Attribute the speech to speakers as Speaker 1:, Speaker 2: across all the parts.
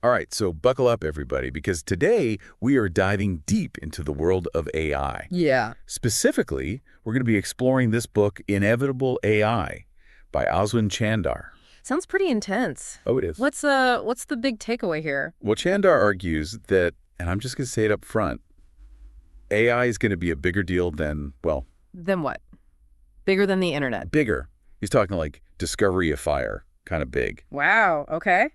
Speaker 1: All right, so buckle up, everybody, because today we are diving deep into the world of AI.
Speaker 2: Yeah.
Speaker 1: Specifically, we're going to be exploring this book, Inevitable AI, by Aswin Chandar.
Speaker 2: Sounds pretty intense.
Speaker 1: Oh, it is.
Speaker 2: What's the big takeaway here?
Speaker 1: Well, Chandar argues that, and I'm just going to say it up front, AI is going to be a bigger deal than, well,
Speaker 2: Then what? Bigger than the internet.
Speaker 1: bigger. He's talking like discovery of fire, kind of big.
Speaker 2: Wow, okay.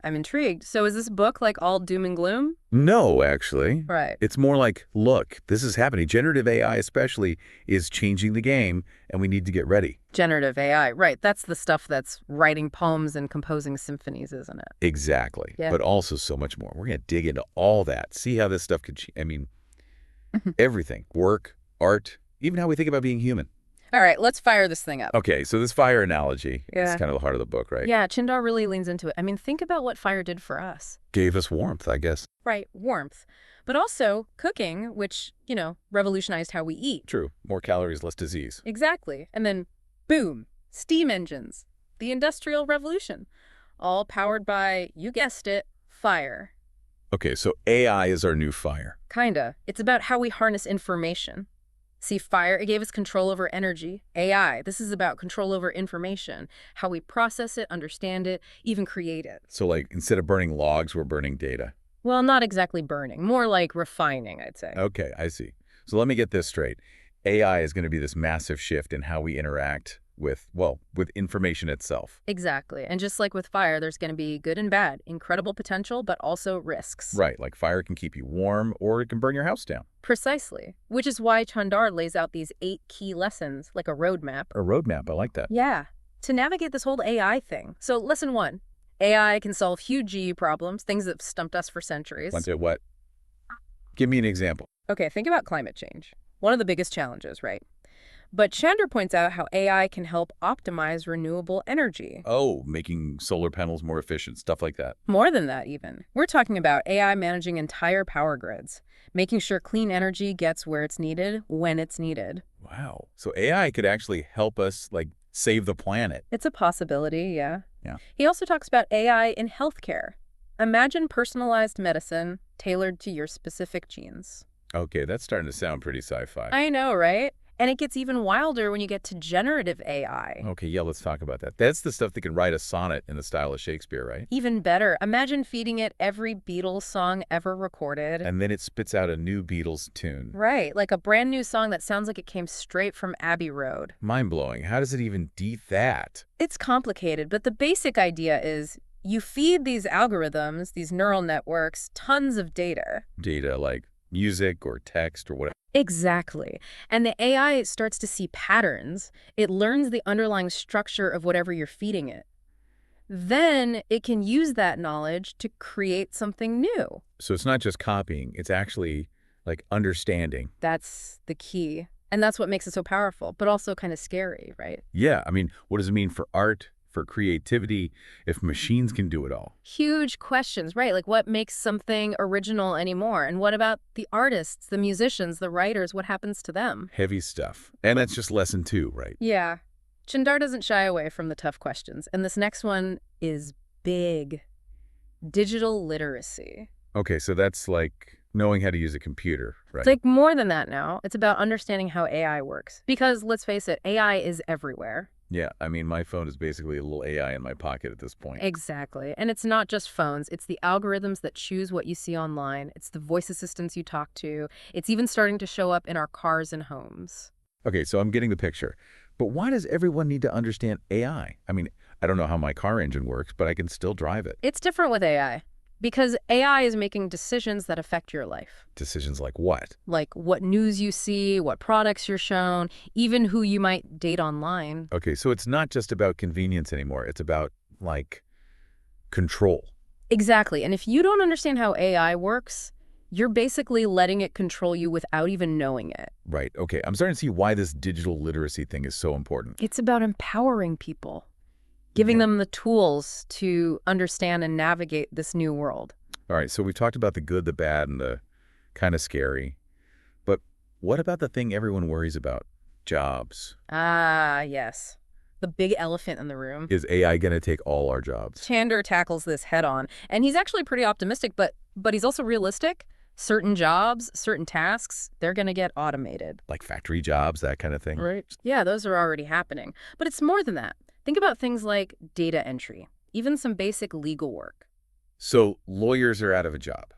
Speaker 2: I'm intrigued. So is this book like all doom and gloom?
Speaker 1: No, actually.
Speaker 2: Right.
Speaker 1: It's more like, look, this is happening. Generative AI especially is changing the game, and we need to get ready.
Speaker 2: Generative AI. Right. That's the stuff that's writing poems and composing symphonies, isn't it?
Speaker 1: Exactly.
Speaker 2: Yeah.
Speaker 1: But also so much more. We're going to dig into all that, see how this stuff could everything. Work, art, even how we think about being human.
Speaker 2: All right, let's fire this thing up.
Speaker 1: Okay, so this fire analogy is
Speaker 2: Yeah.
Speaker 1: kind of the heart of the book, right?
Speaker 2: Yeah, Chandarr really leans into it. I mean, think about what fire did for us.
Speaker 1: Gave us warmth, I guess.
Speaker 2: Right, warmth. But also cooking, which, revolutionized how we eat.
Speaker 1: True. More calories, less disease.
Speaker 2: Exactly. And then, boom, steam engines. The Industrial Revolution. All powered by, you guessed it, fire.
Speaker 1: Okay, so AI is our new fire.
Speaker 2: Kinda. It's about how we harness information. See, fire, it gave us control over energy. AI, this is about control over information, how we process it, understand it, even create it.
Speaker 1: So like instead of burning logs, we're burning data.
Speaker 2: Well, not exactly burning, more like refining, I'd say.
Speaker 1: Okay, I see. So let me get this straight. AI is going to be this massive shift in how we interact with information itself.
Speaker 2: Exactly. And just like with fire, there's going to be good and bad, incredible potential, but also risks.
Speaker 1: Right, like fire can keep you warm or it can burn your house down.
Speaker 2: Precisely. Which is why Chandarr lays out these 8 key lessons, like a roadmap.
Speaker 1: A roadmap, I like that.
Speaker 2: Yeah, to navigate this whole AI thing. So lesson 1, AI can solve huge GE problems, things that have stumped us for centuries.
Speaker 1: What? Give me an example.
Speaker 2: Okay, think about climate change. One of the biggest challenges, right? But Chandarr points out how AI can help optimize renewable energy.
Speaker 1: Oh, making solar panels more efficient, stuff like that.
Speaker 2: More than that, even. We're talking about AI managing entire power grids, making sure clean energy gets where it's needed, when it's needed.
Speaker 1: Wow. So AI could actually help us, save the planet.
Speaker 2: It's a possibility, yeah.
Speaker 1: Yeah.
Speaker 2: He also talks about AI in healthcare. Imagine personalized medicine tailored to your specific genes.
Speaker 1: Okay, that's starting to sound pretty sci-fi.
Speaker 2: I know, right? And it gets even wilder when you get to generative AI.
Speaker 1: Okay, yeah, let's talk about that. That's the stuff that can write a sonnet in the style of Shakespeare, right?
Speaker 2: Even better, imagine feeding it every Beatles song ever recorded.
Speaker 1: And then it spits out a new Beatles tune.
Speaker 2: Right, like a brand new song that sounds like it came straight from Abbey Road.
Speaker 1: Mind-blowing. How does it even do that?
Speaker 2: It's complicated, but the basic idea is you feed these algorithms, these neural networks, tons of data.
Speaker 1: Data like music or text or whatever.
Speaker 2: Exactly. And the AI starts to see patterns. It learns the underlying structure of whatever you're feeding it. Then it can use that knowledge to create something new.
Speaker 1: So it's not just copying, it's actually understanding.
Speaker 2: That's the key. And that's what makes it so powerful, but also kind of scary, right?
Speaker 1: Yeah, what does it mean for art, for creativity, if machines can do it all?
Speaker 2: Huge questions, right? Like what makes something original anymore? And what about the artists, the musicians, the writers? What happens to them?
Speaker 1: Heavy stuff. And that's just lesson 2, right?
Speaker 2: Yeah. Chandarr doesn't shy away from the tough questions. And this next one is big. Digital literacy.
Speaker 1: Okay, so that's like knowing how to use a computer, right?
Speaker 2: It's like more than that now. It's about understanding how AI works. Because let's face it, AI is everywhere.
Speaker 1: Yeah, my phone is basically a little AI in my pocket at this point.
Speaker 2: Exactly. And it's not just phones. It's the algorithms that choose what you see online. It's the voice assistants you talk to. It's even starting to show up in our cars and homes.
Speaker 1: Okay, so I'm getting the picture. But why does everyone need to understand AI? I don't know how my car engine works, but I can still drive it.
Speaker 2: It's different with AI. Because AI is making decisions that affect your life.
Speaker 1: Decisions like what?
Speaker 2: Like what news you see, what products you're shown, even who you might date online.
Speaker 1: Okay, so it's not just about convenience anymore. It's about, control.
Speaker 2: Exactly. And if you don't understand how AI works, you're basically letting it control you without even knowing it.
Speaker 1: Right, okay. I'm starting to see why this digital literacy thing is so important.
Speaker 2: It's about empowering people. Giving them the tools to understand and navigate this new world.
Speaker 1: All right, so we've talked about the good, the bad, and the kind of scary. But what about the thing everyone worries about? Jobs.
Speaker 2: Ah, yes. the big elephant in the room.
Speaker 1: Is AI going to take all our jobs?
Speaker 2: Chandarr tackles this head on, and he's actually pretty optimistic, but he's also realistic. Certain jobs, certain tasks, they're going to get automated.
Speaker 1: Like factory jobs, that kind of thing?
Speaker 2: Right. Yeah, those are already happening. But it's more than that. Think about things like data entry, even some basic legal work.
Speaker 1: So lawyers are out of a job.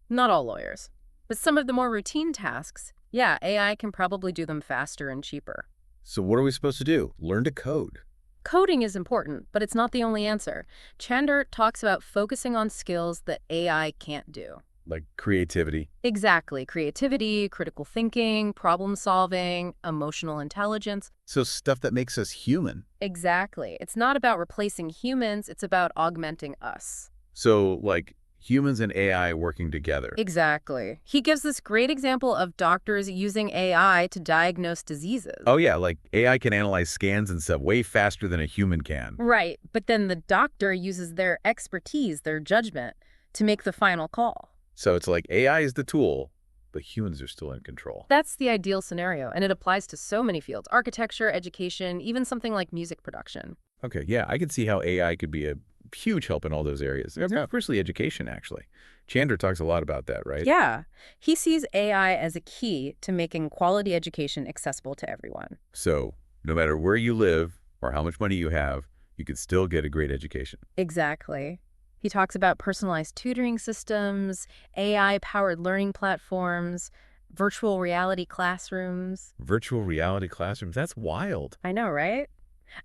Speaker 2: Not all lawyers, but some of the more routine tasks, yeah, AI can probably do them faster and cheaper.
Speaker 1: So what are we supposed to do? Learn to code.
Speaker 2: Coding is important, but it's not the only answer. Chandarr talks about focusing on skills that AI can't do.
Speaker 1: Like creativity.
Speaker 2: Exactly. Creativity, critical thinking, problem solving, emotional intelligence.
Speaker 1: So stuff that makes us human.
Speaker 2: Exactly. It's not about replacing humans, it's about augmenting us.
Speaker 1: So like humans and AI working together.
Speaker 2: Exactly. He gives this great example of doctors using AI to diagnose diseases.
Speaker 1: Oh yeah, like AI can analyze scans and stuff way faster than a human can.
Speaker 2: Right. But then the doctor uses their expertise, their judgment, to make the final call.
Speaker 1: So it's like AI is the tool, but humans are still in control.
Speaker 2: That's the ideal scenario, and it applies to so many fields: architecture, education, even something like music production.
Speaker 1: Okay, yeah, I can see how AI could be a huge help in all those areas. Firstly, education, actually. Chandarr talks a lot about that, right?
Speaker 2: Yeah. He sees AI as a key to making quality education accessible to everyone.
Speaker 1: So no matter where you live or how much money you have, you could still get a great education.
Speaker 2: Exactly. He talks about personalized tutoring systems, AI-powered learning platforms, virtual reality classrooms.
Speaker 1: Virtual reality classrooms, that's wild.
Speaker 2: I know, right?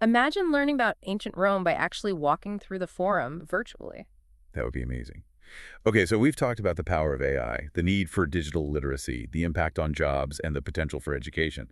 Speaker 2: Imagine learning about ancient Rome by actually walking through the forum virtually.
Speaker 1: That would be amazing. Okay, so we've talked about the power of AI, the need for digital literacy, the impact on jobs, and the potential for education.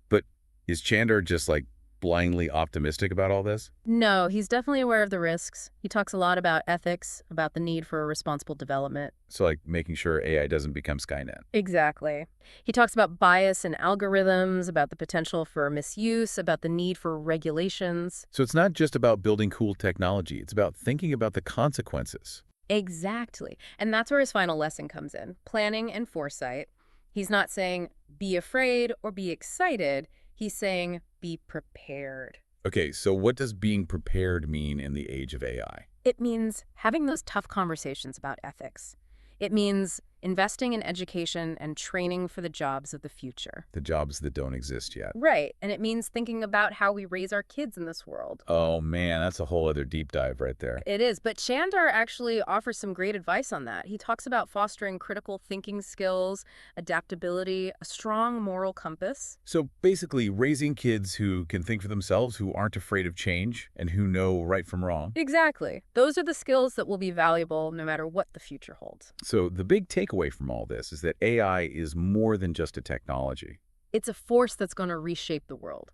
Speaker 1: But is Chandarr just like blindly optimistic about all this?
Speaker 2: No, he's definitely aware of the risks. He talks a lot about ethics, about the need for responsible development.
Speaker 1: So like making sure AI doesn't become Skynet.
Speaker 2: Exactly. He talks about bias in algorithms, about the potential for misuse, about the need for regulations.
Speaker 1: So it's not just about building cool technology, it's about thinking about the consequences.
Speaker 2: Exactly. And that's where his final lesson comes in: planning and foresight. He's not saying be afraid or be excited. He's saying be prepared.
Speaker 1: Okay, so what does being prepared mean in the age of AI?
Speaker 2: It means having those tough conversations about ethics. It means investing in education and training for the jobs of the future.
Speaker 1: The jobs that don't exist yet.
Speaker 2: Right. And it means thinking about how we raise our kids in this world.
Speaker 1: Oh man, that's a whole other deep dive right there.
Speaker 2: It is. But Chandarr actually offers some great advice on that. He talks about fostering critical thinking skills, adaptability, a strong moral compass.
Speaker 1: So basically raising kids who can think for themselves, who aren't afraid of change, and who know right from wrong.
Speaker 2: Exactly. Those are the skills that will be valuable no matter what the future holds.
Speaker 1: So the big takeaway from all this is that AI is more than just a technology.
Speaker 2: It's a force that's going to reshape the world.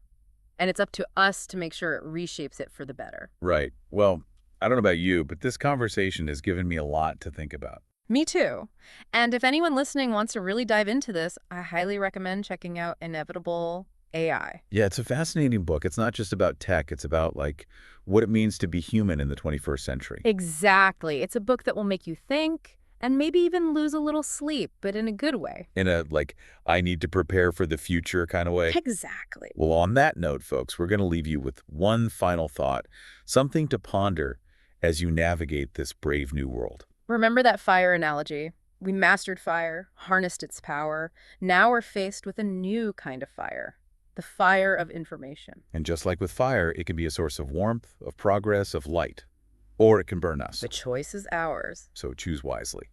Speaker 2: And it's up to us to make sure it reshapes it for the better.
Speaker 1: Right. Well, I don't know about you, but this conversation has given me a lot to think about.
Speaker 2: Me too. And if anyone listening wants to really dive into this, I highly recommend checking out Inevitable AI.
Speaker 1: Yeah, it's a fascinating book. It's not just about tech. It's about like what it means to be human in the 21st century.
Speaker 2: Exactly. It's a book that will make you think and maybe even lose a little sleep, but in a good way.
Speaker 1: In a like, I need to prepare for the future kind of way.
Speaker 2: Exactly.
Speaker 1: Well, on that note, folks, we're going to leave you with one final thought, something to ponder as you navigate this brave new world.
Speaker 2: Remember that fire analogy. We mastered fire, harnessed its power. Now we're faced with a new kind of fire, the fire of information.
Speaker 1: And just like with fire, it can be a source of warmth, of progress, of light, or it can burn us.
Speaker 2: The choice is ours.
Speaker 1: So choose wisely.